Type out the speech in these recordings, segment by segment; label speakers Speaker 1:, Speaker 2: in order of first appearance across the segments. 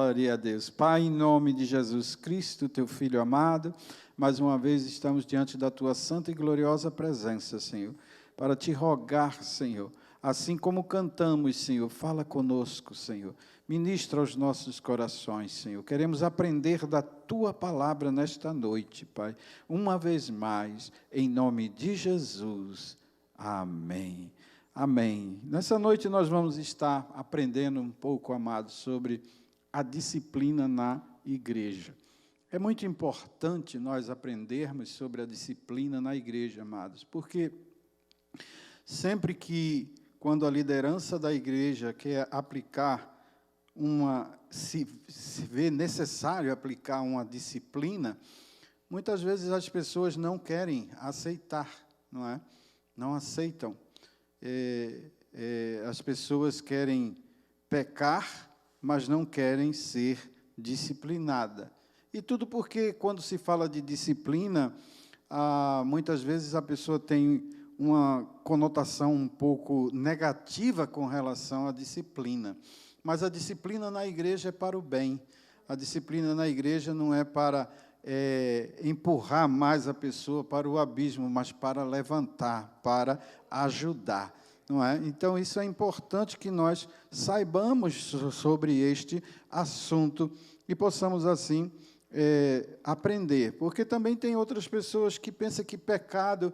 Speaker 1: Glória a Deus. Pai, em nome de Jesus Cristo, teu Filho amado, mais uma vez estamos diante da tua santa e gloriosa presença, Senhor, para te rogar, Senhor, assim como cantamos, Senhor, fala conosco, Senhor, ministra aos nossos corações, Senhor. Queremos aprender da tua palavra nesta noite, Pai, uma vez mais, em nome de Jesus. Amém. Amém. Nessa noite nós vamos estar aprendendo um pouco, amados, sobre a disciplina na igreja. É muito importante nós aprendermos sobre a disciplina na igreja, amados, porque sempre que, quando a liderança da igreja quer aplicar se vê necessário aplicar uma disciplina, muitas vezes as pessoas não querem aceitar, não é? Não aceitam. As pessoas querem pecar, mas não querem ser disciplinadas. E tudo porque, quando se fala de disciplina, muitas vezes a pessoa tem uma conotação um pouco negativa com relação à disciplina. Mas a disciplina na igreja é para o bem. A disciplina na igreja não é para empurrar mais a pessoa para o abismo, mas para levantar, para ajudar, não é? Então, isso é importante que nós saibamos sobre este assunto e possamos, assim, aprender. Porque também tem outras pessoas que pensam que pecado,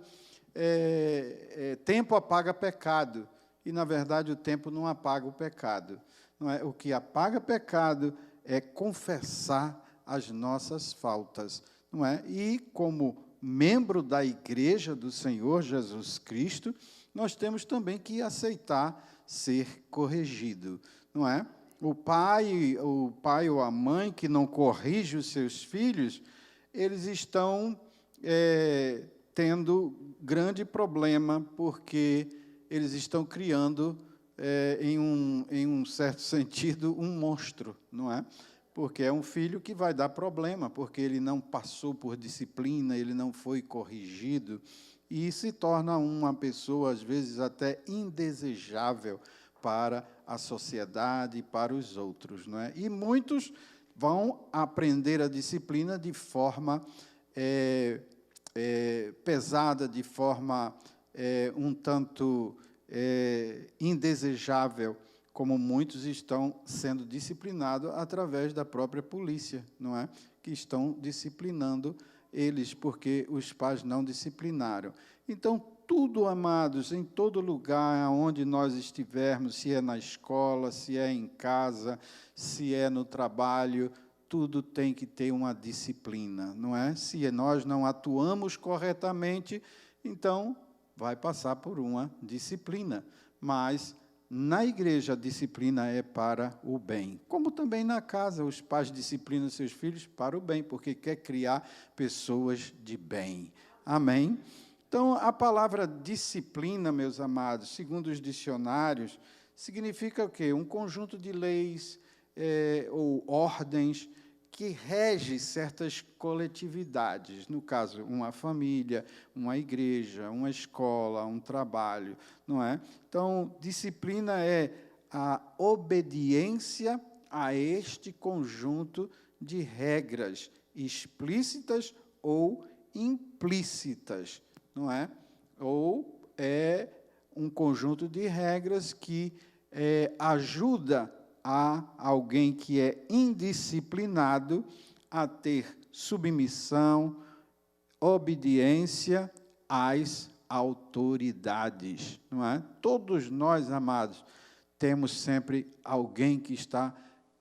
Speaker 1: tempo apaga pecado, e, na verdade, o tempo não apaga o pecado. Não é? O que apaga pecado é confessar as nossas faltas, não é? E como membro da igreja do Senhor Jesus Cristo, nós temos também que aceitar ser corrigido, não é? O pai ou a mãe que não corrige os seus filhos, eles estão tendo grande problema, porque eles estão criando, em um certo sentido, um monstro, não é? Porque é um filho que vai dar problema, porque ele não passou por disciplina, ele não foi corrigido, e se torna uma pessoa, às vezes, até indesejável para a sociedade e para os outros, não é? E muitos vão aprender a disciplina de forma pesada, de forma um tanto indesejável, como muitos estão sendo disciplinados através da própria polícia, não é? Que estão disciplinando eles, porque os pais não disciplinaram. Então, tudo, amados, em todo lugar onde nós estivermos, se é na escola, se é em casa, se é no trabalho, tudo tem que ter uma disciplina, não é? Se nós não atuamos corretamente, então vai passar por uma disciplina, mas na igreja, a disciplina é para o bem. Como também na casa, os pais disciplinam seus filhos para o bem, porque quer criar pessoas de bem. Amém? Então, a palavra disciplina, meus amados, segundo os dicionários, significa o quê? Um conjunto de leis ou ordens que rege certas coletividades, no caso, uma família, uma igreja, uma escola, um trabalho, não é? Então, disciplina é a obediência a este conjunto de regras explícitas ou implícitas, não é? Ou é um conjunto de regras que ajuda a alguém que é indisciplinado a ter submissão, obediência às autoridades, não é? Todos nós, amados, temos sempre alguém que está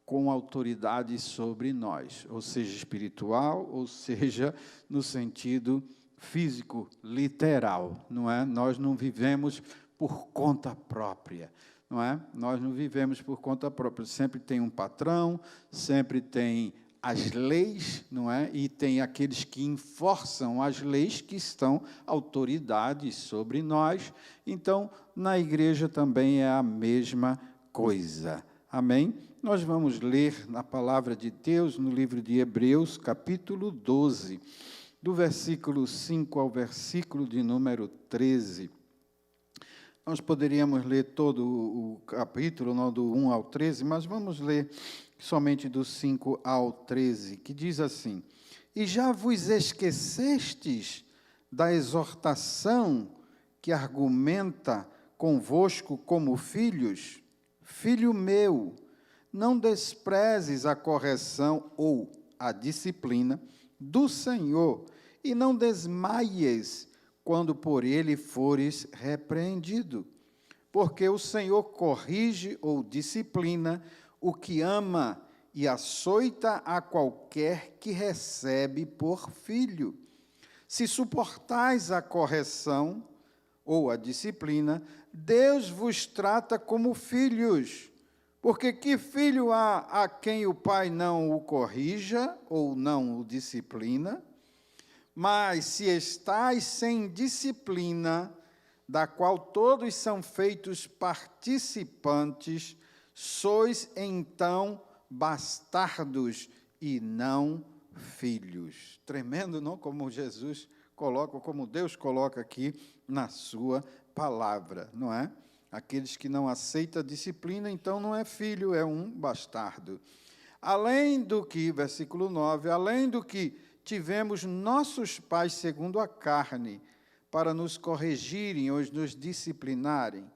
Speaker 1: com autoridade sobre nós, ou seja, espiritual, ou seja, no sentido físico, literal, não é? Nós não vivemos por conta própria, não é? Nós não vivemos por conta própria, sempre tem um patrão, sempre tem as leis, não é? E tem aqueles que enforçam as leis, que estão autoridades sobre nós. Então, na igreja também é a mesma coisa. Amém? Nós vamos ler na palavra de Deus, no livro de Hebreus, capítulo 12, do versículo 5 ao versículo de número 13. Nós poderíamos ler todo o capítulo, não, do 1 ao 13, mas vamos ler somente do 5 ao 13, que diz assim: E já vos esquecestes da exortação que argumenta convosco como filhos? Filho meu, não desprezes a correção ou a disciplina do Senhor, e não desmaies quando por ele fores repreendido. Porque o Senhor corrige ou disciplina o que ama e açoita a qualquer que recebe por filho. Se suportais a correção ou a disciplina, Deus vos trata como filhos. Porque que filho há a quem o pai não o corrija ou não o disciplina? Mas se estais sem disciplina, da qual todos são feitos participantes, sois então bastardos e não filhos. Tremendo, não? Como Jesus coloca, como Deus coloca aqui na sua palavra, não é? Aqueles que não aceitam a disciplina, então não é filho, é um bastardo. Além do que, versículo 9, além do que tivemos nossos pais segundo a carne, para nos corrigirem ou nos disciplinarem,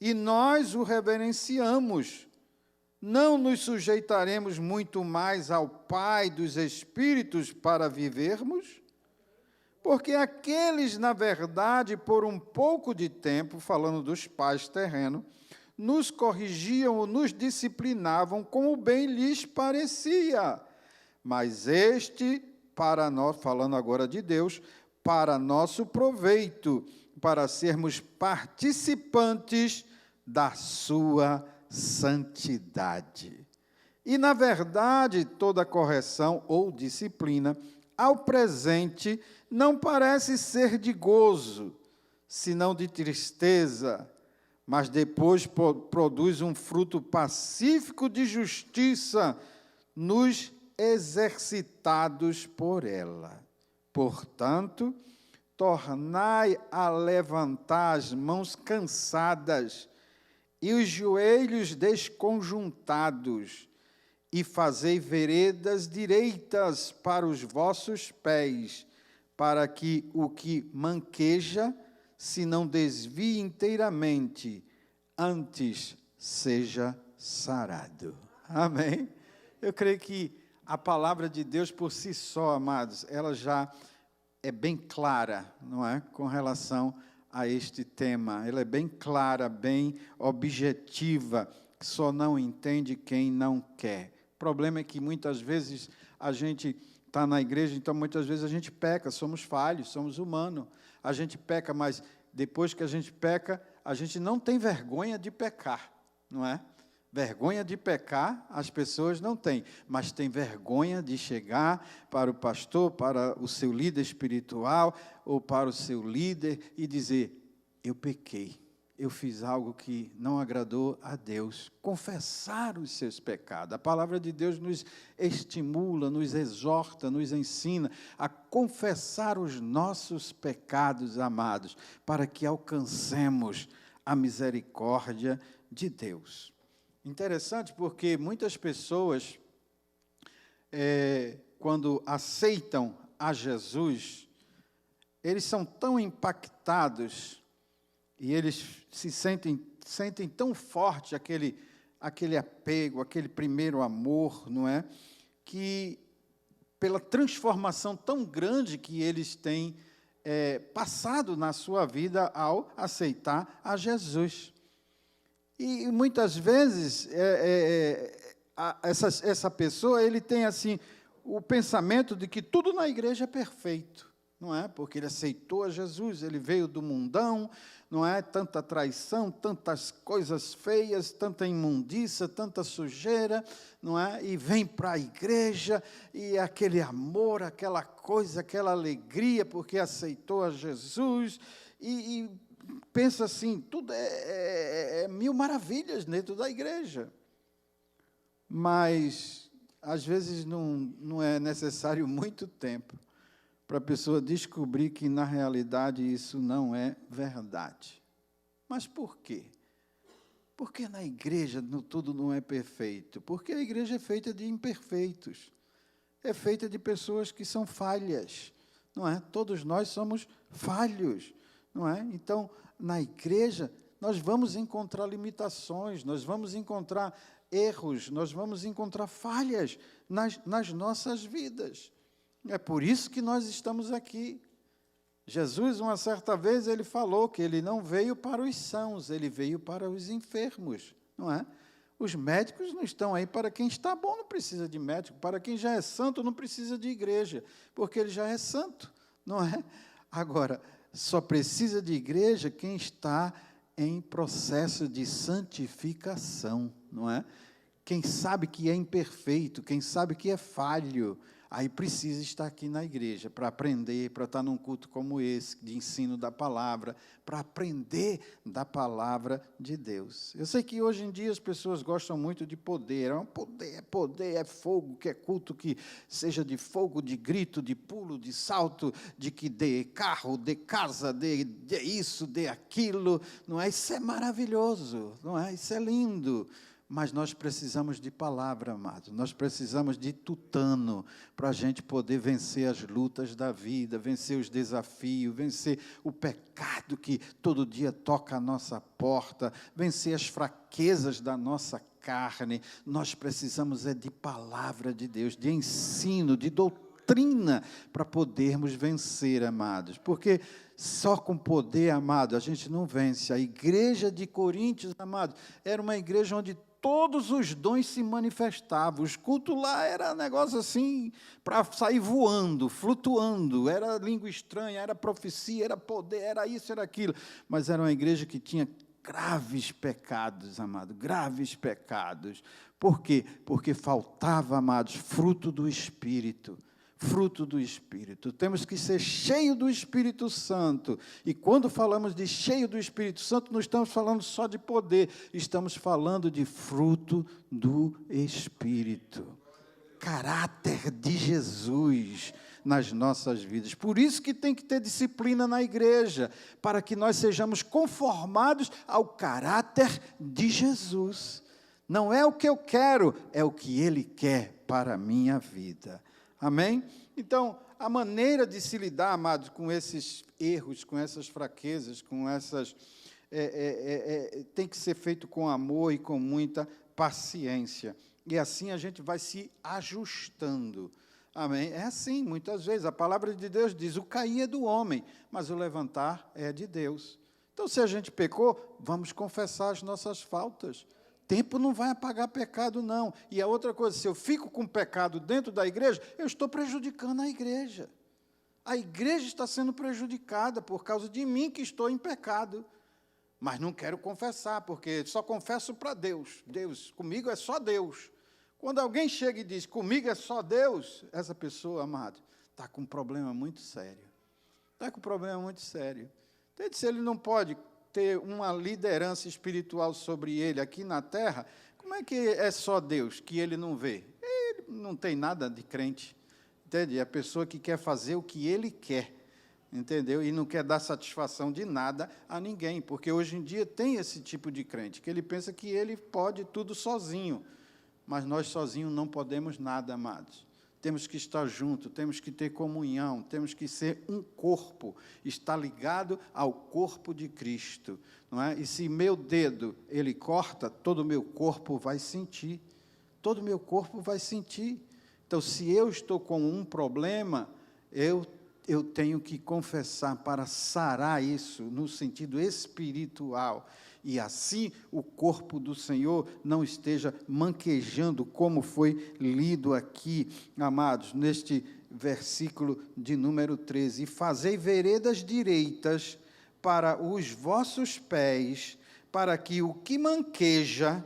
Speaker 1: e nós o reverenciamos, não nos sujeitaremos muito mais ao Pai dos Espíritos para vivermos? Porque aqueles, na verdade, por um pouco de tempo, falando dos pais terrenos, nos corrigiam ou nos disciplinavam como bem lhes parecia. Mas este, para nós, falando agora de Deus, para nosso proveito, para sermos participantes da sua santidade. E, na verdade, toda correção ou disciplina, ao presente, não parece ser de gozo, senão de tristeza, mas depois produz um fruto pacífico de justiça nos exercitados por ela. Portanto, tornai a levantar as mãos cansadas e os joelhos desconjuntados, e fazei veredas direitas para os vossos pés, para que o que manqueja se não desvie inteiramente, antes seja sarado. Amém? Eu creio que a palavra de Deus por si só, amados, ela já é bem clara, não é? Com relação a este tema. Ela é bem clara, bem objetiva, só não entende quem não quer. O problema é que muitas vezes a gente está na igreja, então muitas vezes a gente peca, somos falhos, somos humanos. A gente peca, mas depois que a gente peca, a gente não tem vergonha de pecar, não é? Vergonha de pecar, as pessoas não têm, mas tem vergonha de chegar para o pastor, para o seu líder espiritual, ou para o seu líder, e dizer: eu pequei, eu fiz algo que não agradou a Deus. Confessar os seus pecados. A palavra de Deus nos estimula, nos exorta, nos ensina a confessar os nossos pecados, amados, para que alcancemos a misericórdia de Deus. Interessante porque muitas pessoas, quando aceitam a Jesus, eles são tão impactados e eles se sentem tão forte aquele apego, aquele primeiro amor, não é? Que pela transformação tão grande que eles têm passado na sua vida ao aceitar a Jesus. E muitas vezes essa pessoa, ele tem assim o pensamento de que tudo na igreja é perfeito, não é? Porque ele aceitou a Jesus, ele veio do mundão, não é? Tanta traição, tantas coisas feias, tanta imundícia, tanta sujeira, não é? E vem para a igreja, e aquele amor, aquela coisa, aquela alegria, porque aceitou a Jesus, e pensa assim, tudo é mil maravilhas dentro da igreja. Mas, às vezes, não é necessário muito tempo para a pessoa descobrir que, na realidade, isso não é verdade. Mas por quê? Porque na igreja tudo não é perfeito. Porque a igreja é feita de imperfeitos. É feita de pessoas que são falhas, não é? Todos nós somos falhos, não é? Então, na igreja, nós vamos encontrar limitações, nós vamos encontrar erros, nós vamos encontrar falhas nas nossas vidas. É por isso que nós estamos aqui. Jesus, uma certa vez, ele falou que ele não veio para os sãos, ele veio para os enfermos, não é? Os médicos não estão aí para quem está bom, não precisa de médico. Para quem já é santo, não precisa de igreja, porque ele já é santo, não é? Agora, só precisa de igreja quem está em processo de santificação, não é? Quem sabe que é imperfeito, quem sabe que é falho, aí precisa estar aqui na igreja para aprender, para estar num culto como esse, de ensino da palavra, para aprender da palavra de Deus. Eu sei que hoje em dia as pessoas gostam muito de poder, é fogo, que é culto que seja de fogo, de grito, de pulo, de salto, de que dê carro, dê casa, dê isso, dê aquilo, não é? Isso é maravilhoso, não é? Isso é lindo. Mas nós precisamos de palavra, amados. Nós precisamos de tutano para a gente poder vencer as lutas da vida, vencer os desafios, vencer o pecado que todo dia toca a nossa porta, vencer as fraquezas da nossa carne. Nós precisamos de palavra de Deus, de ensino, de doutrina, para podermos vencer, amados. Porque só com poder, amado, a gente não vence. A igreja de Coríntios, amado, era uma igreja onde todos os dons se manifestavam. Os cultos lá era negócio assim, para sair voando, flutuando. Era língua estranha, era profecia, era poder, era isso, era aquilo. Mas era uma igreja que tinha graves pecados, amado, graves pecados. Por quê? Porque faltava, amados, fruto do Espírito. Fruto do Espírito. Temos que ser cheio do Espírito Santo. E quando falamos de cheio do Espírito Santo, não estamos falando só de poder, estamos falando de fruto do Espírito. Caráter de Jesus nas nossas vidas. Por isso que tem que ter disciplina na igreja, para que nós sejamos conformados ao caráter de Jesus. Não é o que eu quero, é o que Ele quer para a minha vida. Amém? Então, a maneira de se lidar, amados, com esses erros, com essas fraquezas, com essas... tem que ser feito com amor e com muita paciência. E assim a gente vai se ajustando. Amém? É assim, muitas vezes. A palavra de Deus diz, o cair é do homem, mas o levantar é de Deus. Então, se a gente pecou, vamos confessar as nossas faltas. Tempo não vai apagar pecado, não. E a outra coisa, se eu fico com pecado dentro da igreja, eu estou prejudicando a igreja. A igreja está sendo prejudicada por causa de mim que estou em pecado. Mas não quero confessar, porque só confesso para Deus. Deus, comigo é só Deus. Quando alguém chega e diz, comigo é só Deus, essa pessoa, amado, está com um problema muito sério. Está com um problema muito sério. Então, se ele não pode ter uma liderança espiritual sobre ele aqui na terra, como é que é só Deus, que ele não vê? Ele não tem nada de crente, entende? É a pessoa que quer fazer o que ele quer, entendeu? E não quer dar satisfação de nada a ninguém, porque hoje em dia tem esse tipo de crente, que ele pensa que ele pode tudo sozinho, mas nós sozinhos não podemos nada, amados. Temos que estar juntos, temos que ter comunhão, temos que ser um corpo, estar ligado ao corpo de Cristo, não é? E se meu dedo, ele corta, todo o meu corpo vai sentir, todo o meu corpo vai sentir. Então, se eu estou com um problema, eu tenho que confessar para sarar isso, no sentido espiritual, e assim o corpo do Senhor não esteja manquejando, como foi lido aqui, amados, neste versículo de número 13. E fazei veredas direitas para os vossos pés, para que o que manqueja,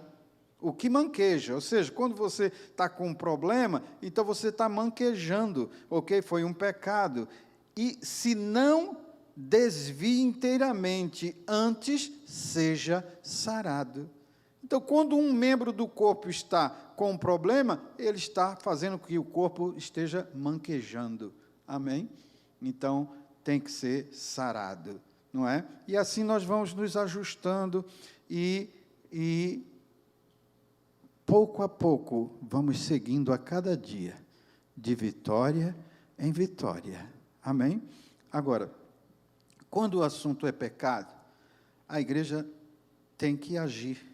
Speaker 1: ou seja, quando você está com um problema, então você está manquejando, ok? Foi um pecado. E se não desvie inteiramente, antes seja sarado. Então, quando um membro do corpo está com um problema, ele está fazendo com que o corpo esteja manquejando. Amém? Então, tem que ser sarado. não é? E assim nós vamos nos ajustando e pouco a pouco vamos seguindo a cada dia, de vitória em vitória. Amém? Agora, quando o assunto é pecado, a igreja tem que agir,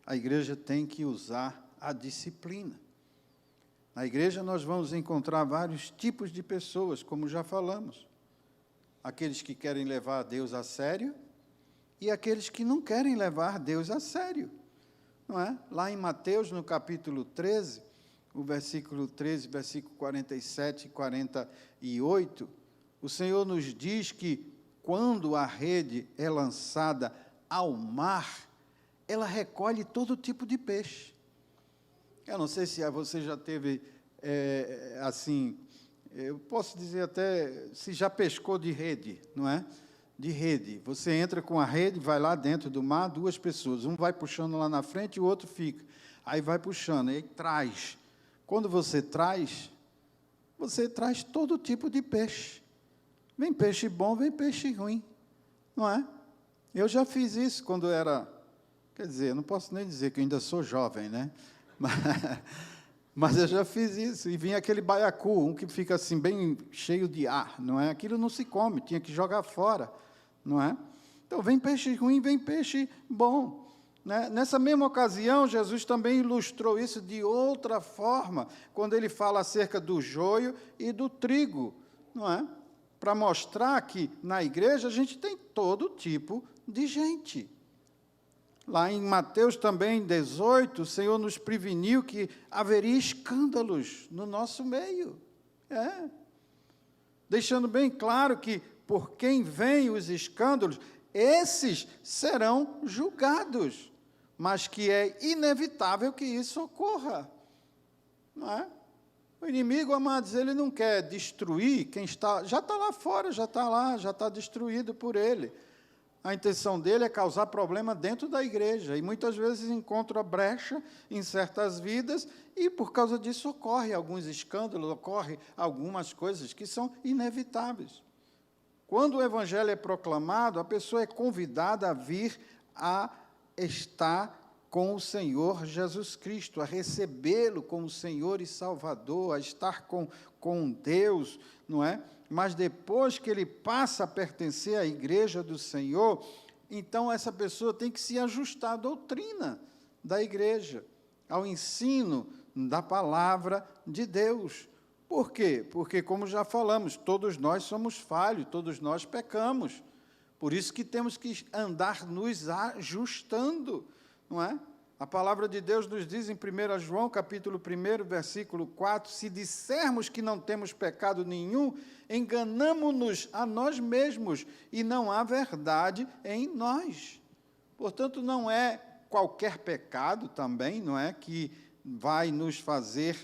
Speaker 1: a igreja tem que usar a disciplina. Na igreja nós vamos encontrar vários tipos de pessoas, como já falamos. Aqueles que querem levar Deus a sério e aqueles que não querem levar Deus a sério. Não é? Lá em Mateus, no capítulo 13, o versículo 13, versículo 47 e 48, o Senhor nos diz que quando a rede é lançada ao mar, ela recolhe todo tipo de peixe. Eu não sei se você já teve, assim, eu posso dizer até, se já pescou de rede, não é? De rede. Você entra com a rede, vai lá dentro do mar, duas pessoas, um vai puxando lá na frente e o outro fica. Aí vai puxando, aí traz. Quando você traz todo tipo de peixe. Vem peixe bom, vem peixe ruim, não é? Eu já fiz isso quando era, quer dizer, não posso nem dizer que eu ainda sou jovem, né? Mas eu já fiz isso, e vinha aquele baiacu, um que fica assim, bem cheio de ar, não é? Aquilo não se come, tinha que jogar fora, não é? Então, vem peixe ruim, vem peixe bom. Né? Nessa mesma ocasião, Jesus também ilustrou isso de outra forma, quando ele fala acerca do joio e do trigo, não é? Para mostrar que na igreja a gente tem todo tipo de gente. Lá em Mateus também 18, o Senhor nos preveniu que haveria escândalos no nosso meio. Deixando bem claro que por quem vêm os escândalos, esses serão julgados, mas que é inevitável que isso ocorra. Não é? O inimigo, amados, ele não quer destruir quem já está lá fora, já está lá, já está destruído por ele. A intenção dele é causar problema dentro da igreja, e muitas vezes encontra brecha em certas vidas, e por causa disso ocorre alguns escândalos, ocorre algumas coisas que são inevitáveis. Quando o evangelho é proclamado, a pessoa é convidada a vir a estar com o Senhor Jesus Cristo, a recebê-lo como Senhor e Salvador, a estar com Deus, não é? Mas depois que ele passa a pertencer à igreja do Senhor, então essa pessoa tem que se ajustar à doutrina da igreja, ao ensino da palavra de Deus. Por quê? Porque, como já falamos, todos nós somos falhos, todos nós pecamos. Por isso que temos que andar nos ajustando, não é? A palavra de Deus nos diz em 1 João, capítulo 1, versículo 4, se dissermos que não temos pecado nenhum, enganamo-nos a nós mesmos e não há verdade em nós. Portanto, não é qualquer pecado também, não é, que vai nos fazer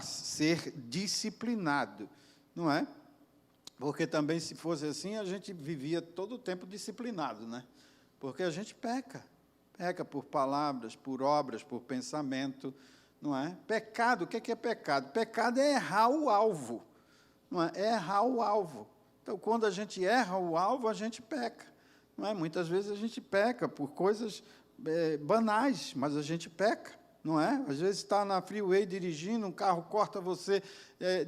Speaker 1: ser disciplinado, não é? Porque também, se fosse assim, a gente vivia todo o tempo disciplinado, né? Porque a gente peca por palavras, por obras, por pensamento, não é? Pecado, o que é pecado? Pecado é errar o alvo, não é? É errar o alvo. Então, quando a gente erra o alvo, a gente peca, não é? Muitas vezes a gente peca por coisas banais, mas a gente peca, não é? Às vezes está na freeway dirigindo, um carro corta você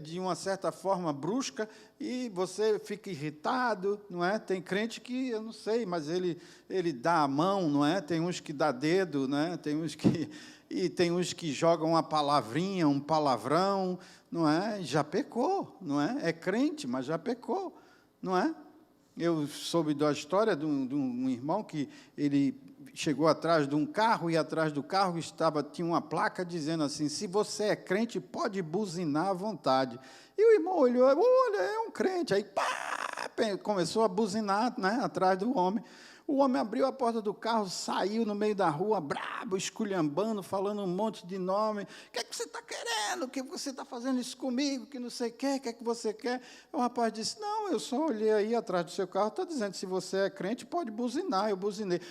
Speaker 1: de uma certa forma brusca e você fica irritado, não é? Tem crente que, eu não sei, mas ele dá a mão, não é? Tem uns que dá dedo, não é? Tem uns que jogam uma palavrinha, um palavrão, não é? Já pecou, não é? É crente, mas já pecou, não é? Eu soube da história de um irmão que ele chegou atrás de um carro, e atrás do carro tinha uma placa dizendo assim, se você é crente, pode buzinar à vontade. E o irmão olhou, olha, é um crente. Aí, pá, começou a buzinar, né, atrás do homem. O homem abriu a porta do carro, saiu no meio da rua, brabo, esculhambando, falando um monte de nome. O que é que você está querendo? O que você está fazendo isso comigo? Que não sei o que é que você quer? O rapaz disse, não, eu só olhei aí atrás do seu carro, está dizendo, se você é crente, pode buzinar. Eu buzinei.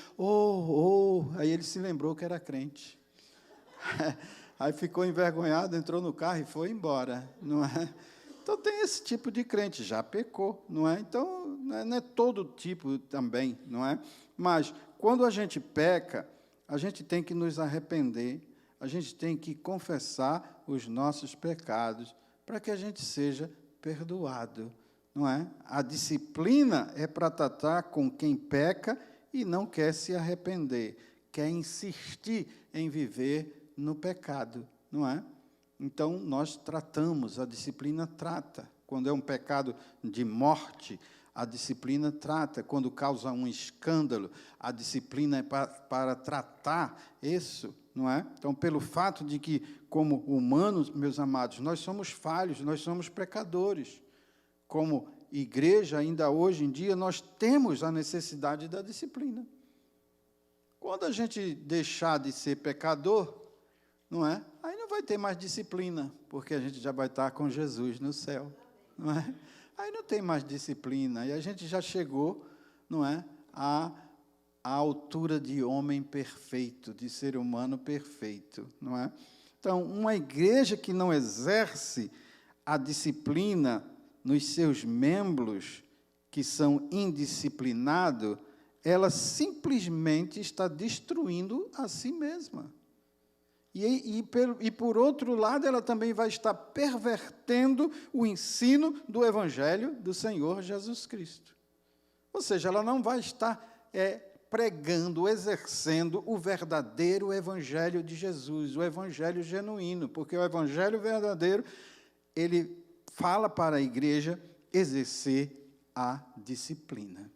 Speaker 1: Aí ele se lembrou que era crente. Aí ficou envergonhado, entrou no carro e foi embora, não é? Então, tem esse tipo de crente, já pecou, não é? Então, não é todo tipo também, não é? Mas, quando a gente peca, a gente tem que nos arrepender, a gente tem que confessar os nossos pecados, para que a gente seja perdoado, não é? A disciplina é para tratar com quem peca e não quer se arrepender, quer insistir em viver no pecado, não é? Então, nós tratamos, a disciplina trata. Quando é um pecado de morte, a disciplina trata. Quando causa um escândalo, a disciplina é para tratar isso, não é? Então, pelo fato de que, como humanos, meus amados, nós somos falhos, nós somos pecadores. Como igreja, ainda hoje em dia, nós temos a necessidade da disciplina. Quando a gente deixar de ser pecador, não é? Aí não vai ter mais disciplina, porque a gente já vai estar com Jesus no céu, não é? Aí não tem mais disciplina, e a gente já chegou, não é, à altura de homem perfeito, de ser humano perfeito, não é? Então, uma igreja que não exerce a disciplina nos seus membros, que são indisciplinados, ela simplesmente está destruindo a si mesma. E, por outro lado, ela também vai estar pervertendo o ensino do Evangelho do Senhor Jesus Cristo. Ou seja, ela não vai estar pregando, exercendo o verdadeiro Evangelho de Jesus, o Evangelho genuíno, porque o Evangelho verdadeiro, ele fala para a igreja exercer a disciplina.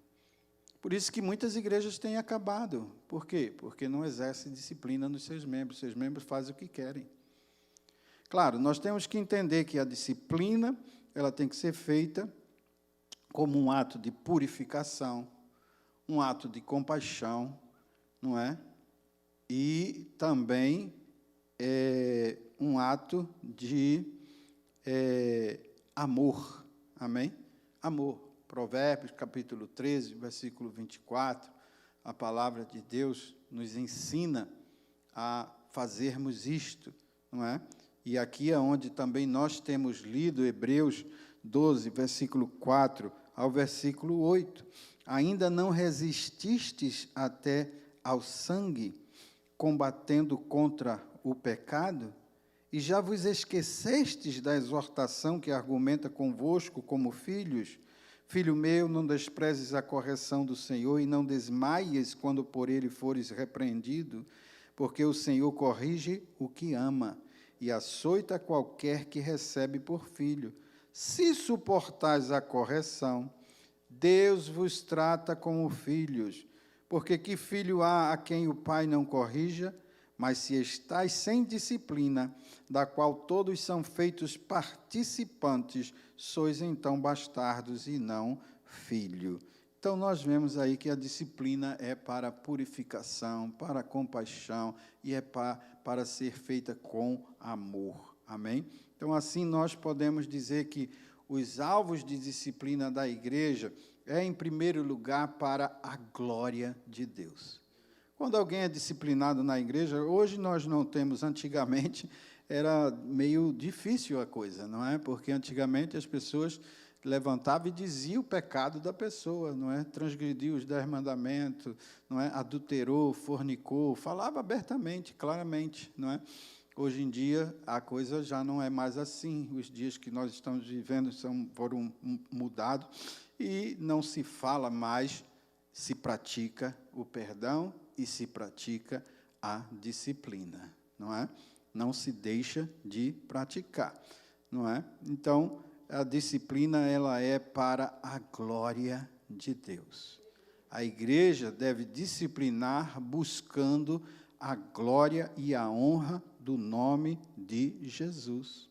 Speaker 1: Por isso que muitas igrejas têm acabado. Por quê? Porque não exercem disciplina nos seus membros fazem o que querem. Claro, nós temos que entender que a disciplina, ela tem que ser feita como um ato de purificação, um ato de compaixão, não é? E também um ato de amor, amém? Amor. Provérbios, capítulo 13, versículo 24, a palavra de Deus nos ensina a fazermos isto, não é? E aqui é onde também nós temos lido Hebreus 12, versículo 4 ao versículo 8. Ainda não resististes até ao sangue, combatendo contra o pecado, e já vos esquecestes da exortação que argumenta convosco como filhos. Filho meu, não desprezes a correção do Senhor e não desmaies quando por ele fores repreendido, porque o Senhor corrige o que ama e açoita qualquer que recebe por filho. Se suportais a correção, Deus vos trata como filhos, porque que filho há a quem o pai não corrija? Mas se estais sem disciplina, da qual todos são feitos participantes, sois então bastardos e não filho. Então, nós vemos aí que a disciplina é para purificação, para compaixão, e é para ser feita com amor. Amém? Então, assim, nós podemos dizer que os alvos de disciplina da igreja em primeiro lugar, para a glória de Deus. Quando alguém é disciplinado na igreja, hoje nós não temos, antigamente era meio difícil a coisa, não é? Porque antigamente as pessoas levantavam e diziam o pecado da pessoa, não é? Transgrediu os 10 mandamentos, não é? Adulterou, fornicou, falava abertamente, claramente, não é? Hoje em dia a coisa já não é mais assim, os dias que nós estamos vivendo foram mudados e não se fala mais, se pratica o perdão e se pratica a disciplina, não é? Não se deixa de praticar, não é? Então, a disciplina, ela é para a glória de Deus. A igreja deve disciplinar buscando a glória e a honra do nome de Jesus.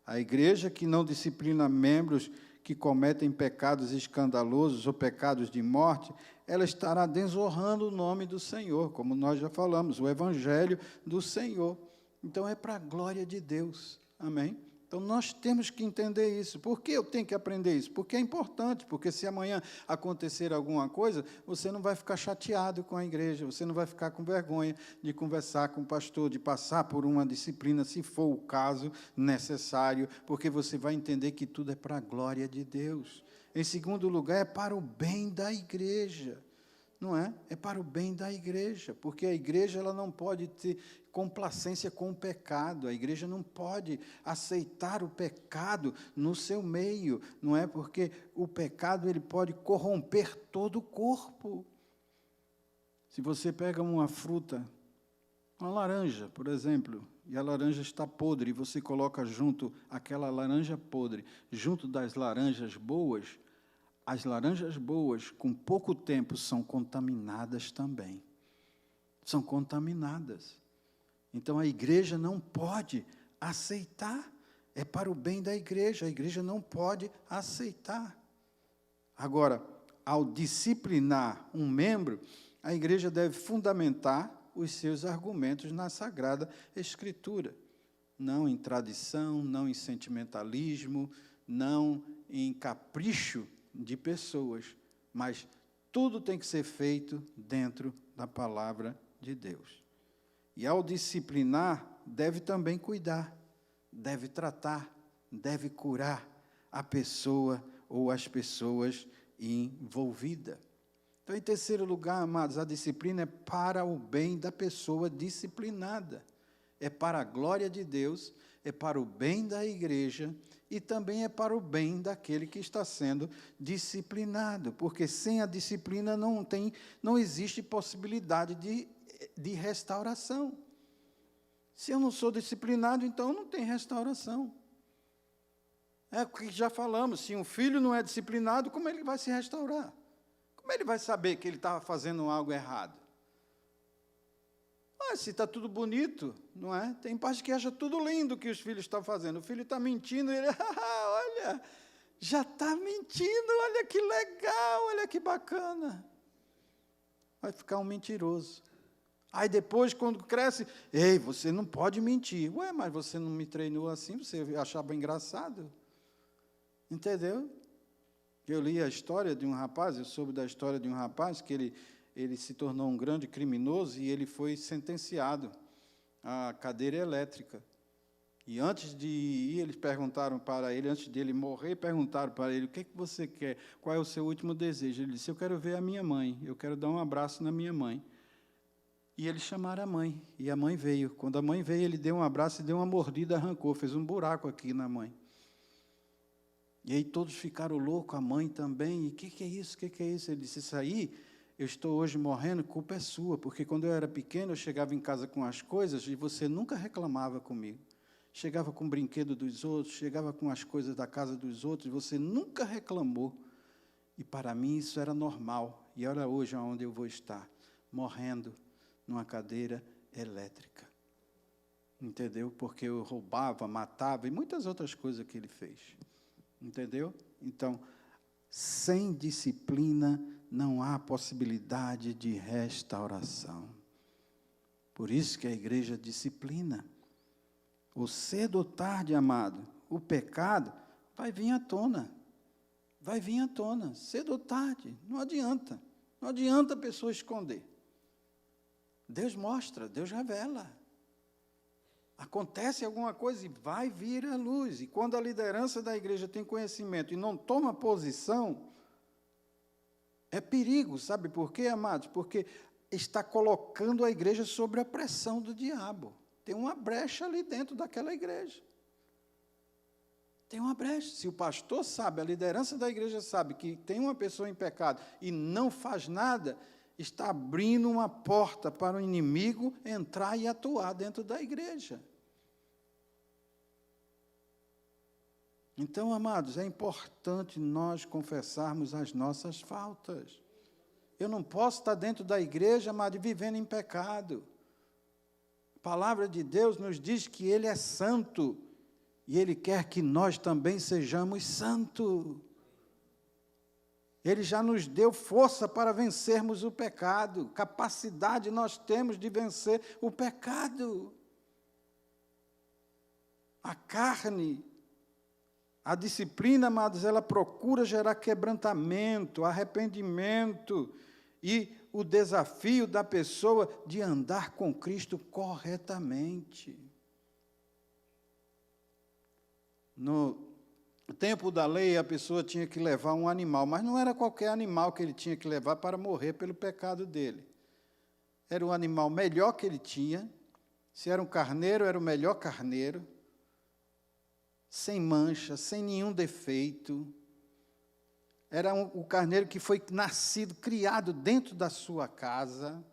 Speaker 1: A igreja que não disciplina membros que cometem pecados escandalosos ou pecados de morte, ela estará desonrando o nome do Senhor, como nós já falamos, o evangelho do Senhor. Então, é para a glória de Deus, amém? Então, nós temos que entender isso. Por que eu tenho que aprender isso? Porque é importante, porque se amanhã acontecer alguma coisa, você não vai ficar chateado com a igreja, você não vai ficar com vergonha de conversar com o pastor, de passar por uma disciplina, se for o caso necessário, porque você vai entender que tudo é para a glória de Deus. Em segundo lugar, é para o bem da igreja. Não é? É para o bem da igreja, porque a igreja ela não pode ter complacência com o pecado, a igreja não pode aceitar o pecado no seu meio, não é? Porque o pecado ele pode corromper todo o corpo. Se você pega uma fruta, uma laranja, por exemplo, e a laranja está podre, e você coloca junto aquela laranja podre, junto das laranjas boas, as laranjas boas, com pouco tempo, são contaminadas também. São contaminadas. Então, a igreja não pode aceitar. É para o bem da igreja. A igreja não pode aceitar. Agora, ao disciplinar um membro, a igreja deve fundamentar os seus argumentos na Sagrada Escritura. Não em tradição, não em sentimentalismo, não em capricho de pessoas, mas tudo tem que ser feito dentro da palavra de Deus. E ao disciplinar, deve também cuidar, deve tratar, deve curar a pessoa ou as pessoas envolvidas. Então, em terceiro lugar, amados, a disciplina é para o bem da pessoa disciplinada, é para a glória de Deus, é para o bem da igreja, e também é para o bem daquele que está sendo disciplinado, porque sem a disciplina não existe possibilidade de restauração. Se eu não sou disciplinado, então não tem restauração. É o que já falamos, se um filho não é disciplinado, como ele vai se restaurar? Como ele vai saber que ele estava fazendo algo errado? Se está tudo bonito, não é? Tem pais que acham tudo lindo que os filhos estão fazendo. O filho está mentindo, e ele, olha, já está mentindo, olha que legal, olha que bacana. Vai ficar um mentiroso. Aí depois, quando cresce, ei, você não pode mentir. Ué, mas você não me treinou assim, você achava engraçado? Entendeu? Eu li a história de um rapaz, eu soube da história de um rapaz que ele se tornou um grande criminoso e ele foi sentenciado à cadeira elétrica. E antes de ir, eles perguntaram para ele, antes de ele morrer, perguntaram para ele, o que você quer? Qual é o seu último desejo? Ele disse, eu quero ver a minha mãe, eu quero dar um abraço na minha mãe. E eles chamaram a mãe, e a mãe veio. Quando a mãe veio, ele deu um abraço e deu uma mordida, arrancou, fez um buraco aqui na mãe. E aí todos ficaram loucos, a mãe também, e o que é isso, o que é isso? Ele disse, isso aí, eu estou hoje morrendo, culpa é sua, porque quando eu era pequeno, eu chegava em casa com as coisas e você nunca reclamava comigo. Chegava com o brinquedo dos outros, chegava com as coisas da casa dos outros, e você nunca reclamou. E para mim isso era normal. E olha hoje aonde eu vou estar, morrendo numa cadeira elétrica. Entendeu? Porque eu roubava, matava e muitas outras coisas que ele fez. Entendeu? Então, sem disciplina não há possibilidade de restauração. Por isso que a igreja disciplina. Ou cedo ou tarde, amado, o pecado vai vir à tona. Vai vir à tona, cedo ou tarde. Não adianta. Não adianta a pessoa esconder. Deus mostra, Deus revela. Acontece alguma coisa e vai vir à luz. E quando a liderança da igreja tem conhecimento e não toma posição, é perigo. Sabe por quê, amados? Porque está colocando a igreja sob a pressão do diabo. Tem uma brecha ali dentro daquela igreja. Tem uma brecha. Se o pastor sabe, a liderança da igreja sabe que tem uma pessoa em pecado e não faz nada, está abrindo uma porta para o inimigo entrar e atuar dentro da igreja. Então, amados, é importante nós confessarmos as nossas faltas. Eu não posso estar dentro da igreja, amado, vivendo em pecado. A palavra de Deus nos diz que Ele é santo, e Ele quer que nós também sejamos santos. Ele já nos deu força para vencermos o pecado, capacidade nós temos de vencer o pecado. A carne A disciplina, amados, ela procura gerar quebrantamento, arrependimento e o desafio da pessoa de andar com Cristo corretamente. No tempo da lei, a pessoa tinha que levar um animal, mas não era qualquer animal que ele tinha que levar para morrer pelo pecado dele. Era o animal melhor que ele tinha. Se era um carneiro, era o melhor carneiro, sem mancha, sem nenhum defeito. Era o carneiro que foi nascido, criado dentro da sua casa.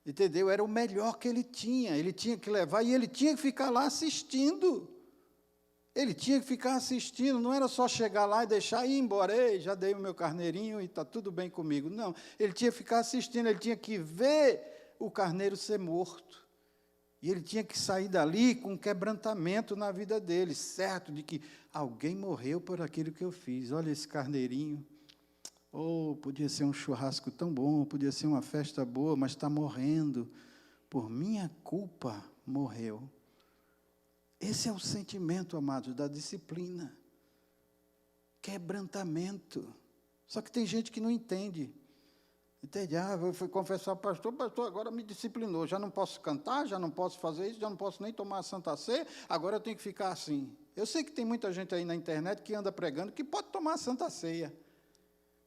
Speaker 1: Entendeu? Era o melhor que ele tinha que levar, e ele tinha que ficar lá assistindo. Ele tinha que ficar assistindo, não era só chegar lá e deixar e ir embora. Ei, já dei o meu carneirinho e está tudo bem comigo. Não, ele tinha que ficar assistindo, ele tinha que ver o carneiro ser morto. E ele tinha que sair dali com um quebrantamento na vida dele, certo de que alguém morreu por aquilo que eu fiz. Olha esse carneirinho. Oh, podia ser um churrasco tão bom, podia ser uma festa boa, mas está morrendo. Por minha culpa, morreu. Esse é o sentimento, amados, da disciplina. Quebrantamento. Só que tem gente que não entende. Entende? Eu fui confessar ao pastor, agora me disciplinou. Já não posso cantar, já não posso fazer isso, já não posso nem tomar a Santa Ceia, agora eu tenho que ficar assim. Eu sei que tem muita gente aí na internet que anda pregando que pode tomar a Santa Ceia.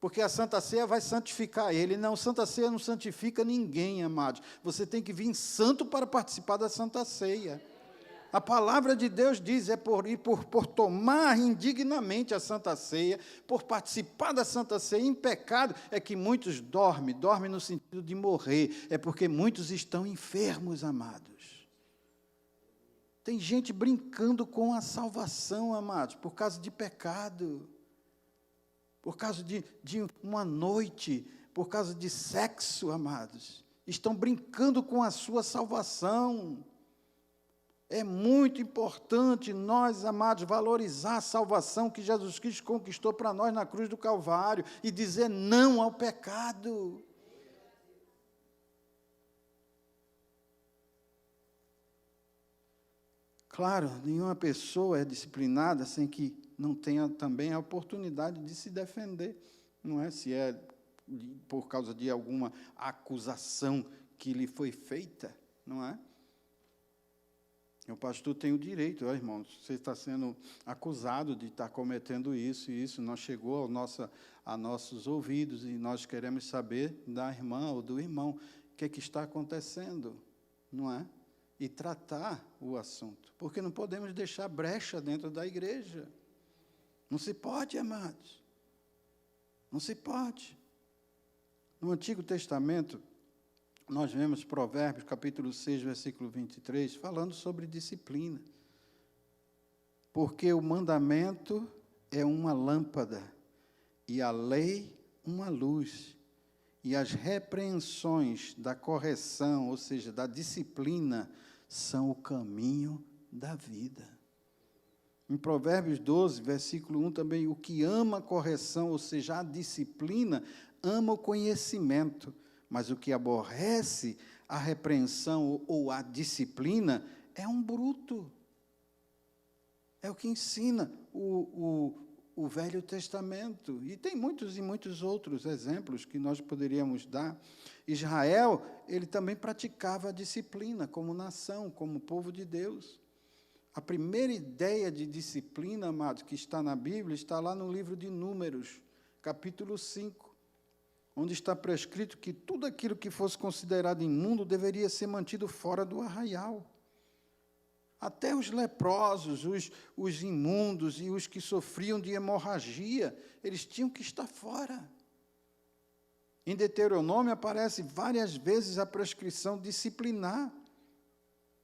Speaker 1: Porque a Santa Ceia vai santificar ele. Não, Santa Ceia não santifica ninguém, amados. Você tem que vir santo para participar da Santa Ceia. A palavra de Deus diz, por tomar indignamente a Santa Ceia, por participar da Santa Ceia em pecado, é que muitos dormem no sentido de morrer, é porque muitos estão enfermos, amados. Tem gente brincando com a salvação, amados, por causa de pecado, por causa de uma noite, por causa de sexo, amados. Estão brincando com a sua salvação. É muito importante nós, amados, valorizar a salvação que Jesus Cristo conquistou para nós na cruz do Calvário e dizer não ao pecado. Claro, nenhuma pessoa é disciplinada sem que não tenha também a oportunidade de se defender, não é? Se é por causa de alguma acusação que lhe foi feita, não é? O pastor tem o direito, irmãos, você está sendo acusado de estar cometendo isso e isso, não chegou a nossos ouvidos e nós queremos saber da irmã ou do irmão o que está acontecendo, não é? E tratar o assunto, porque não podemos deixar brecha dentro da igreja. Não se pode, amados, não se pode. No Antigo Testamento, nós vemos Provérbios, capítulo 6, versículo 23, falando sobre disciplina. Porque o mandamento é uma lâmpada, e a lei uma luz, e as repreensões da correção, ou seja, da disciplina, são o caminho da vida. Em Provérbios 12, versículo 1 também, o que ama a correção, ou seja, a disciplina, ama o conhecimento, mas o que aborrece a repreensão ou a disciplina é um bruto. É o que ensina o Velho Testamento. E tem muitos e muitos outros exemplos que nós poderíamos dar. Israel, ele também praticava a disciplina como nação, como povo de Deus. A primeira ideia de disciplina, amados, que está na Bíblia, está lá no livro de Números, capítulo 5. Onde está prescrito que tudo aquilo que fosse considerado imundo deveria ser mantido fora do arraial. Até os leprosos, os imundos e os que sofriam de hemorragia, eles tinham que estar fora. Em Deuteronômio aparece várias vezes a prescrição disciplinar,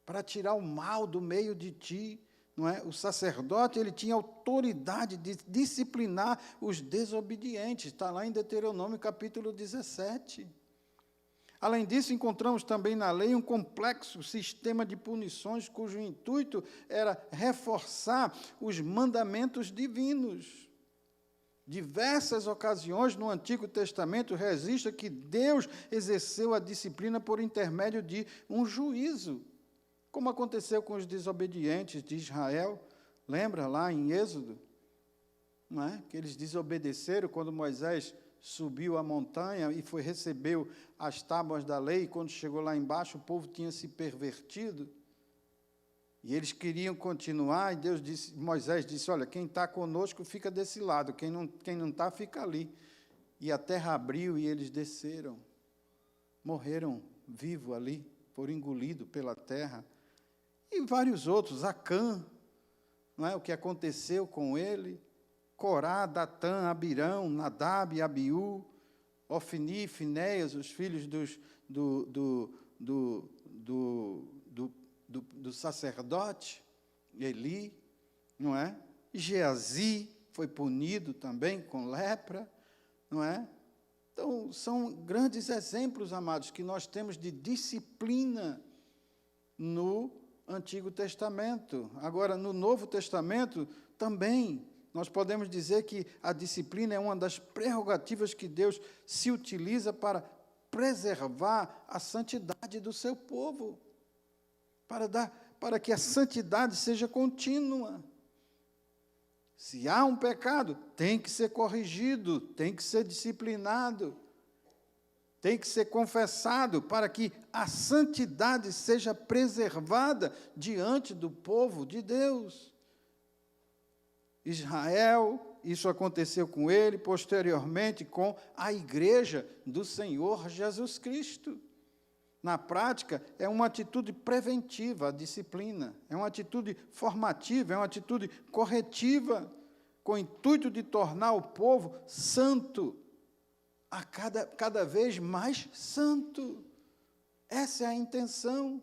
Speaker 1: para tirar o mal do meio de ti. Não é? O sacerdote, ele tinha autoridade de disciplinar os desobedientes. Está lá em Deuteronômio, capítulo 17. Além disso, encontramos também na lei um complexo sistema de punições, cujo intuito era reforçar os mandamentos divinos. Diversas ocasiões no Antigo Testamento registra que Deus exerceu a disciplina por intermédio de um juízo, como aconteceu com os desobedientes de Israel, Lembra lá em Êxodo? Não é? Que eles desobedeceram quando Moisés subiu a montanha e recebeu as tábuas da lei, e quando chegou lá embaixo, o povo tinha se pervertido, e eles queriam continuar, e Moisés disse, olha, quem está conosco fica desse lado, quem não está, fica ali. E a terra abriu e eles desceram, morreram vivos ali, foram engolidos pela terra. E vários outros, Acã, não é? O que aconteceu com ele, Corá, Datã, Abirão, Nadab, Abiú, Ofni, Finéias, os filhos do sacerdote, Eli, não é? Geazi foi punido também com lepra, não é? Então, são grandes exemplos, amados, que nós temos de disciplina no Antigo Testamento. Agora, no Novo Testamento, também, nós podemos dizer que a disciplina é uma das prerrogativas que Deus se utiliza para preservar a santidade do seu povo, para que a santidade seja contínua. Se há um pecado, tem que ser corrigido, tem que ser disciplinado, tem que ser confessado, para que a santidade seja preservada diante do povo de Deus. Israel, isso aconteceu com ele, posteriormente com a igreja do Senhor Jesus Cristo. Na prática, é uma atitude preventiva, a disciplina, é uma atitude formativa, é uma atitude corretiva, com o intuito de tornar o povo santo, a cada vez mais santo. Essa é a intenção.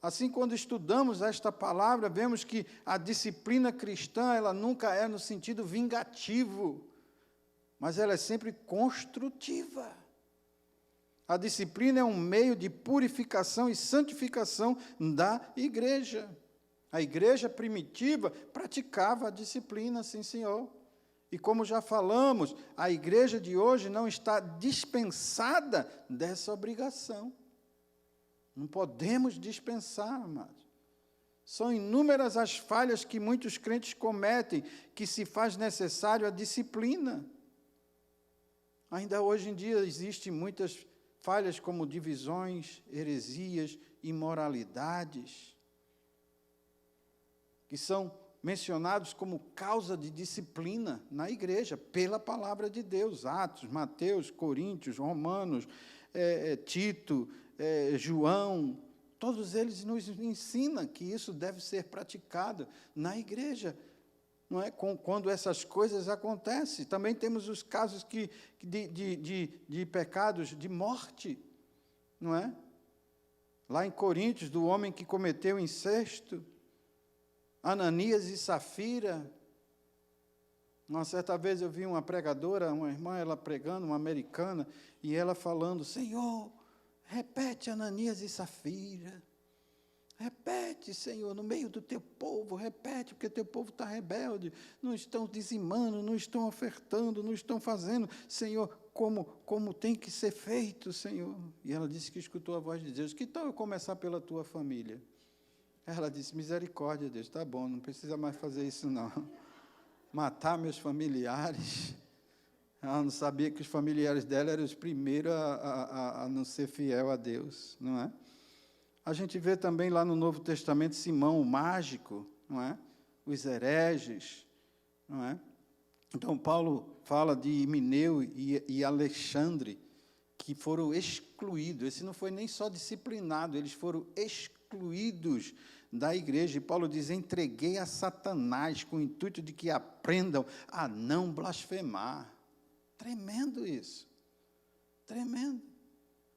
Speaker 1: Assim, quando estudamos esta palavra, vemos que a disciplina cristã, ela nunca é no sentido vingativo, mas ela é sempre construtiva. A disciplina é um meio de purificação e santificação da igreja. A igreja primitiva praticava a disciplina, sim, senhor. E como já falamos, a igreja de hoje não está dispensada dessa obrigação. Não podemos dispensar, amados. São inúmeras as falhas que muitos crentes cometem, que se faz necessário a disciplina. Ainda hoje em dia existem muitas falhas como divisões, heresias, imoralidades, que são mencionados como causa de disciplina na igreja, pela palavra de Deus. Atos, Mateus, Coríntios, Romanos, Tito, João, todos eles nos ensinam que isso deve ser praticado na igreja, não é? Quando essas coisas acontecem. Também temos os casos de pecados de morte, não é? Lá em Coríntios, do homem que cometeu incesto, Ananias e Safira. Uma certa vez eu vi uma pregadora, uma irmã, ela pregando, uma americana, e ela falando, Senhor, repete Ananias e Safira. Repete, Senhor, no meio do teu povo, repete, porque teu povo está rebelde, não estão dizimando, não estão ofertando, não estão fazendo, Senhor, como tem que ser feito, Senhor. E ela disse que escutou a voz de Deus, que tal eu começar pela tua família? Ela disse, misericórdia, Deus, está bom, não precisa mais fazer isso não. Matar meus familiares. Ela não sabia que os familiares dela eram os primeiros a não ser fiel a Deus, não é? A gente vê também lá no Novo Testamento Simão, o mágico, não é? Os hereges, não é? Então, Paulo fala de Himeneu e Alexandre, que foram excluídos. Esse não foi nem só disciplinado, eles foram excluídos da igreja. E Paulo diz, entreguei a Satanás com o intuito de que aprendam a não blasfemar. Tremendo isso. Tremendo.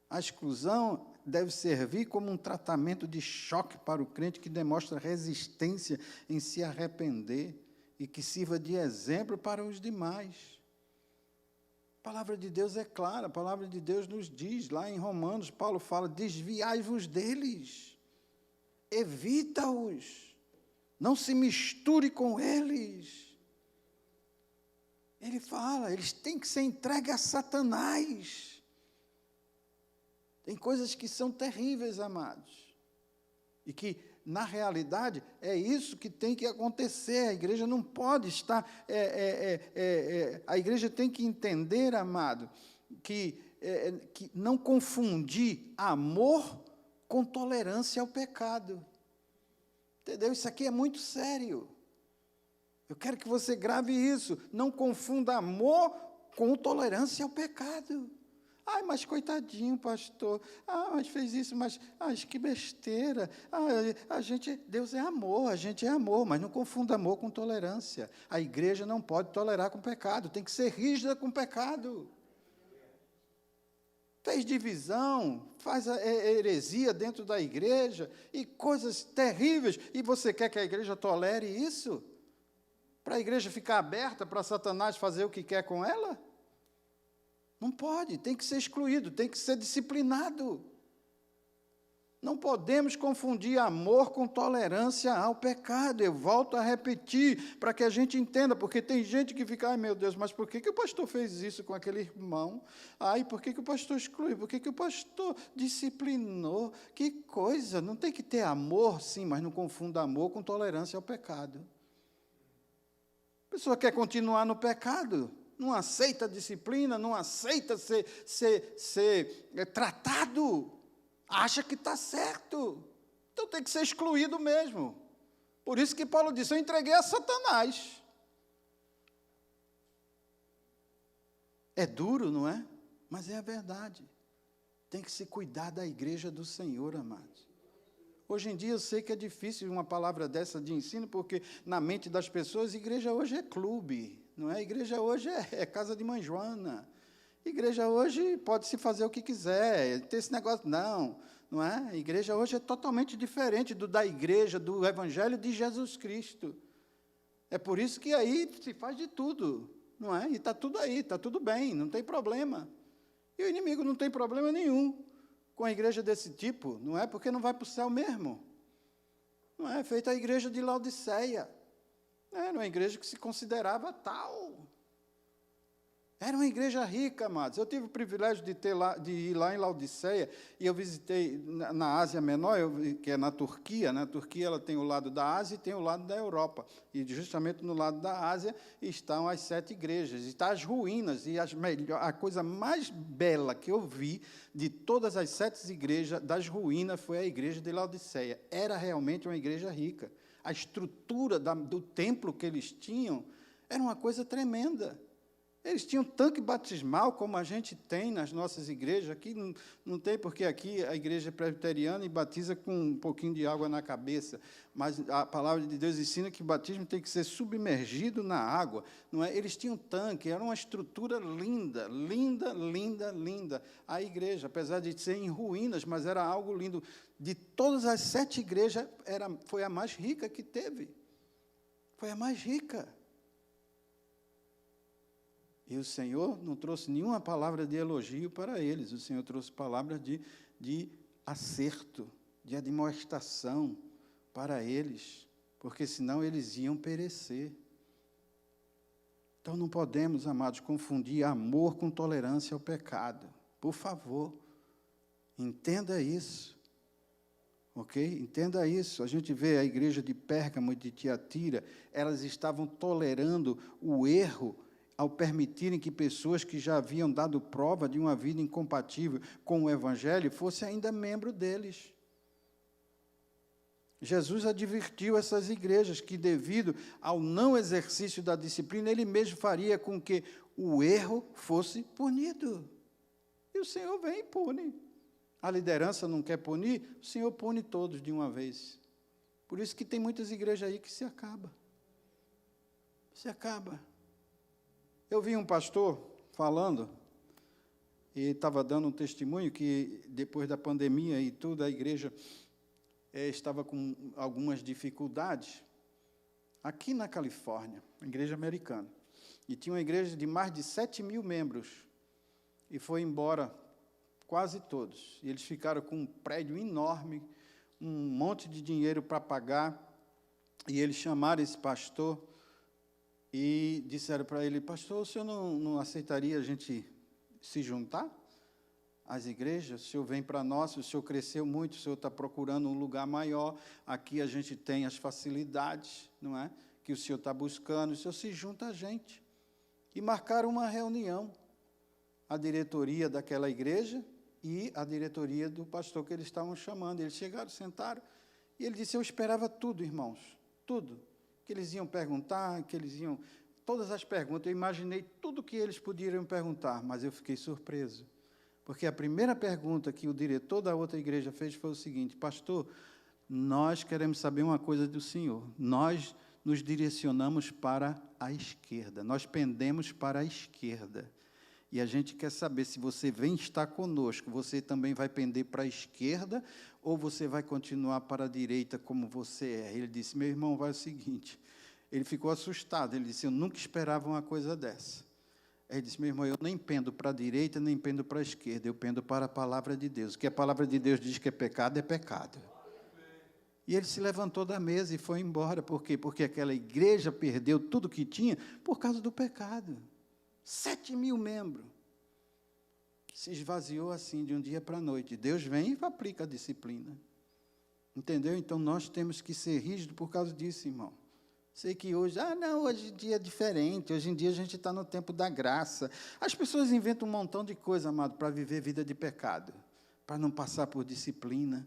Speaker 1: A exclusão deve servir como um tratamento de choque para o crente que demonstra resistência em se arrepender e que sirva de exemplo para os demais. A palavra de Deus é clara, a palavra de Deus nos diz, lá em Romanos, Paulo fala, desviai-vos deles, evita-os, não se misture com eles. Ele fala, eles têm que ser entregues a Satanás. Tem coisas que são terríveis, amados, e que na realidade, é isso que tem que acontecer. A igreja não pode estar... a igreja tem que entender, amado, que não confundir amor com tolerância ao pecado. Entendeu? Isso aqui é muito sério. Eu quero que você grave isso. Não confunda amor com tolerância ao pecado. Ai, mas coitadinho, pastor. Ah, mas fez isso, mas que besteira. Deus é amor, a gente é amor, mas não confunda amor com tolerância. A igreja não pode tolerar com pecado, tem que ser rígida com pecado. Fez divisão, faz heresia dentro da igreja e coisas terríveis. E você quer que a igreja tolere isso? Para a igreja ficar aberta para Satanás fazer o que quer com ela? Não pode, tem que ser excluído, tem que ser disciplinado. Não podemos confundir amor com tolerância ao pecado. Eu volto a repetir, para que a gente entenda, porque tem gente que fica, ai meu Deus, mas por que o pastor fez isso com aquele irmão? Ai, por que o pastor excluiu? Por que o pastor disciplinou? Que coisa, não tem que ter amor, sim, mas não confunda amor com tolerância ao pecado. A pessoa quer continuar no pecado, não aceita a disciplina, não aceita ser tratado, acha que está certo. Então tem que ser excluído mesmo. Por isso que Paulo disse, eu entreguei a Satanás. É duro, não é? Mas é a verdade. Tem que se cuidar da igreja do Senhor, amados. Hoje em dia eu sei que é difícil uma palavra dessa de ensino, porque na mente das pessoas, igreja hoje é clube, não é? Igreja hoje é casa de mãe Joana. Igreja hoje pode-se fazer o que quiser, ter esse negócio, não é? A igreja hoje é totalmente diferente da igreja, do evangelho de Jesus Cristo. É por isso que aí se faz de tudo, não é? E está tudo aí, está tudo bem, não tem problema. E o inimigo não tem problema nenhum com a igreja desse tipo, não é? Porque não vai para o céu mesmo. Não é? Feita a igreja de Laodiceia. Era uma igreja que se considerava tal. Era uma igreja rica, amados. Eu tive o privilégio de ir lá em Laodiceia, e eu visitei na Ásia Menor, que é na Turquia. Na Turquia ela tem o lado da Ásia e tem o lado da Europa. E justamente no lado da Ásia estão as 7 igrejas. E estão as ruínas, e a coisa mais bela que eu vi de todas as 7 igrejas das ruínas foi a igreja de Laodiceia. Era realmente uma igreja rica. A estrutura do templo que eles tinham era uma coisa tremenda. Eles tinham tanque batismal, como a gente tem nas nossas igrejas. Aqui não tem, porque aqui a igreja é presbiteriana e batiza com um pouquinho de água na cabeça. Mas a palavra de Deus ensina que o batismo tem que ser submergido na água. Não é? Eles tinham tanque, era uma estrutura linda, linda, linda, linda. A igreja, apesar de ser em ruínas, mas era algo lindo. De todas as 7 igrejas, foi a mais rica que teve. Foi a mais rica. E o Senhor não trouxe nenhuma palavra de elogio para eles. O Senhor trouxe palavras de acerto, de admoestação para eles, porque senão eles iam perecer. Então não podemos, amados, confundir amor com tolerância ao pecado. Por favor, entenda isso. Ok? Entenda isso. A gente vê a igreja de Pérgamo e de Tiatira, elas estavam tolerando o erro ao permitirem que pessoas que já haviam dado prova de uma vida incompatível com o Evangelho fossem ainda membro deles. Jesus advertiu essas igrejas que, devido ao não exercício da disciplina, ele mesmo faria com que o erro fosse punido. E o Senhor vem e pune. A liderança não quer punir, o Senhor pune todos de uma vez. Por isso que tem muitas igrejas aí que se acaba. Se acaba. Eu vi um pastor falando, e estava dando um testemunho que, depois da pandemia e tudo, a igreja estava com algumas dificuldades, aqui na Califórnia, a igreja americana, e tinha uma igreja de mais de 7.000 membros, e foi embora quase todos, e eles ficaram com um prédio enorme, um monte de dinheiro para pagar, e eles chamaram esse pastor, e disseram para ele, pastor, o senhor não aceitaria a gente se juntar? as igrejas, o Senhor vem para nós, o Senhor cresceu muito, o Senhor está procurando um lugar maior, aqui a gente tem as facilidades, não é? Que o Senhor está buscando, o Senhor se junta a gente. E marcaram uma reunião, a diretoria daquela igreja e a diretoria do pastor que eles estavam chamando. Eles chegaram, sentaram, e ele disse, eu esperava tudo, irmãos, tudo, que eles iam perguntar, todas as perguntas, eu imaginei tudo que eles poderiam perguntar, mas eu fiquei surpreso. Porque a primeira pergunta que o diretor da outra igreja fez foi o seguinte, pastor, nós queremos saber uma coisa do senhor, nós nos direcionamos para a esquerda, nós pendemos para a esquerda, e a gente quer saber se você vem estar conosco, você também vai pender para a esquerda, ou você vai continuar para a direita como você é. Ele disse, meu irmão, vai o seguinte, ele ficou assustado, ele disse, eu nunca esperava uma coisa dessa. Ele disse, meu irmão, eu nem pendo para a direita, nem pendo para a esquerda, eu pendo para a palavra de Deus. O que a palavra de Deus diz que é pecado, é pecado. E ele se levantou da mesa e foi embora. Por quê? Porque aquela igreja perdeu tudo que tinha por causa do pecado. 7.000 membros. Se esvaziou assim, de um dia para a noite. Deus vem e aplica a disciplina. Entendeu? Então, nós temos que ser rígidos por causa disso, irmão. Sei que hoje, hoje em dia é diferente, hoje em dia a gente está no tempo da graça. As pessoas inventam um montão de coisa, amado, para viver vida de pecado, para não passar por disciplina,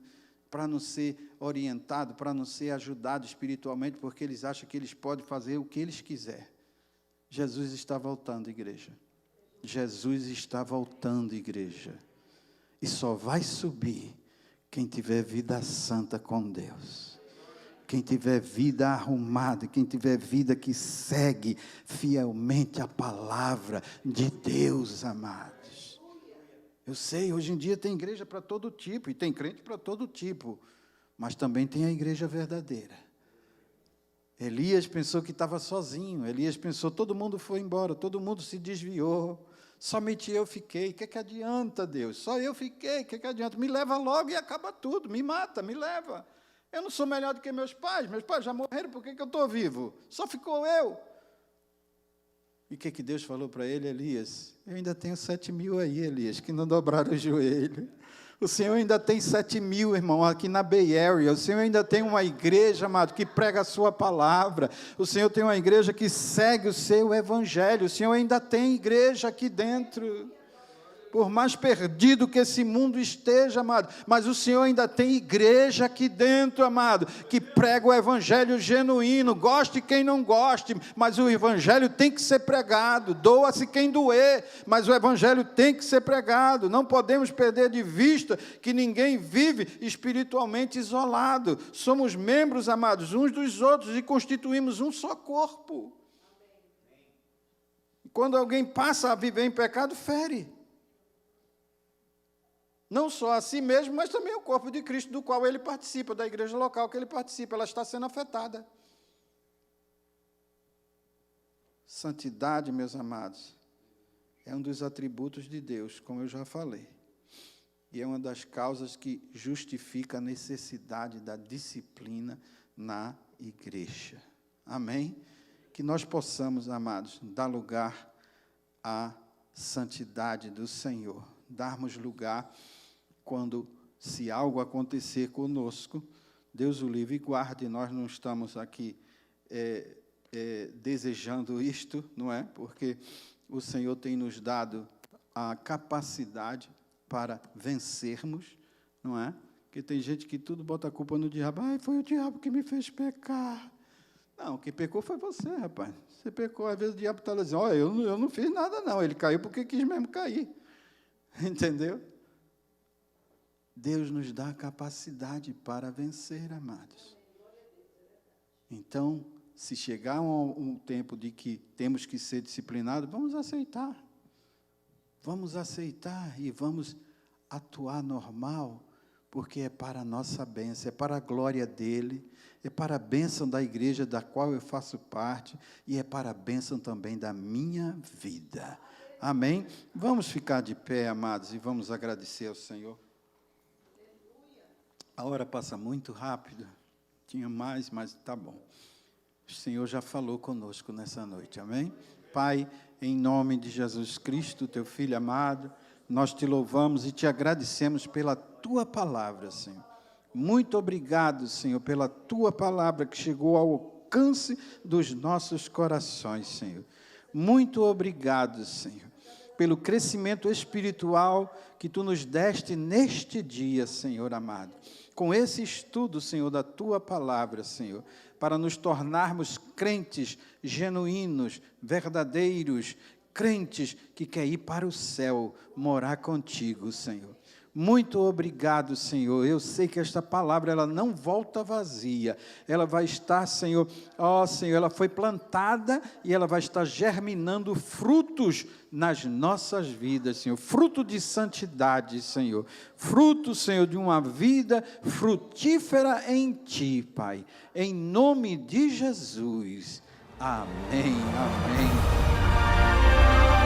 Speaker 1: para não ser orientado, para não ser ajudado espiritualmente, porque eles acham que eles podem fazer o que eles quiserem. Jesus está voltando, igreja. Jesus está voltando, igreja. E só vai subir quem tiver vida santa com Deus. Quem tiver vida arrumada, quem tiver vida que segue fielmente a palavra de Deus, amados. Eu sei, hoje em dia tem igreja para todo tipo, e tem crente para todo tipo, mas também tem a igreja verdadeira. Elias pensou que estava sozinho, Elias pensou, todo mundo foi embora, todo mundo se desviou, somente eu fiquei, o que adianta, Deus? Só eu fiquei, o que adianta? Me leva logo e acaba tudo, me mata, me leva. Eu não sou melhor do que meus pais já morreram, por que eu estou vivo? Só ficou eu. E o que Deus falou para ele, Elias? Eu ainda tenho 7.000 aí, Elias, que não dobraram o joelho. O Senhor ainda tem 7.000, irmão, aqui na Bay Area. O Senhor ainda tem uma igreja, amado, que prega a sua palavra. O Senhor tem uma igreja que segue o seu evangelho. O Senhor ainda tem igreja aqui dentro. Por mais perdido que esse mundo esteja, amado, mas o Senhor ainda tem igreja aqui dentro, amado, que prega o evangelho genuíno, goste quem não goste, mas o evangelho tem que ser pregado, doa-se quem doer, mas o evangelho tem que ser pregado, não podemos perder de vista que ninguém vive espiritualmente isolado, somos membros, amados, uns dos outros e constituímos um só corpo. Quando alguém passa a viver em pecado, fere. Não só a si mesmo, mas também o corpo de Cristo, do qual ele participa, da igreja local que ele participa, ela está sendo afetada. Santidade, meus amados, é um dos atributos de Deus, como eu já falei. E é uma das causas que justifica a necessidade da disciplina na igreja. Amém? Que nós possamos, amados, dar lugar à santidade do Senhor, darmos lugar quando, se algo acontecer conosco, Deus o livre e guarde, nós não estamos aqui desejando isto, não é? Porque o Senhor tem nos dado a capacidade para vencermos, não é? Porque tem gente que tudo bota a culpa no diabo. Foi o diabo que me fez pecar. Não, quem pecou foi você, rapaz. Você pecou, às vezes o diabo está dizendo, eu não fiz nada não, ele caiu porque quis mesmo cair. Entendeu? Deus nos dá a capacidade para vencer, amados. Então, se chegar um tempo de que temos que ser disciplinados, vamos aceitar. Vamos aceitar e vamos atuar normal, porque é para a nossa bênção, é para a glória dEle, é para a bênção da igreja da qual eu faço parte, e é para a bênção também da minha vida. Amém? Vamos ficar de pé, amados, e vamos agradecer ao Senhor. A hora passa muito rápido. Tinha mais, mas está bom. O Senhor já falou conosco nessa noite, amém? Pai, em nome de Jesus Cristo, teu Filho amado, Nós te louvamos e te agradecemos pela tua palavra, Senhor. Muito obrigado, Senhor, pela tua palavra que chegou ao alcance dos nossos corações, Senhor. Muito obrigado, Senhor, pelo crescimento espiritual que tu nos deste neste dia, Senhor amado. Com esse estudo, Senhor, da tua palavra, Senhor, para nos tornarmos crentes genuínos, verdadeiros, crentes que querem ir para o céu, morar contigo, Senhor. Muito obrigado, Senhor. Eu sei que esta palavra, ela não volta vazia. Ela vai estar, Senhor, Senhor, ela foi plantada e ela vai estar germinando frutos nas nossas vidas, Senhor. Fruto de santidade, Senhor. Fruto, Senhor, de uma vida frutífera em Ti, Pai. Em nome de Jesus. Amém, amém.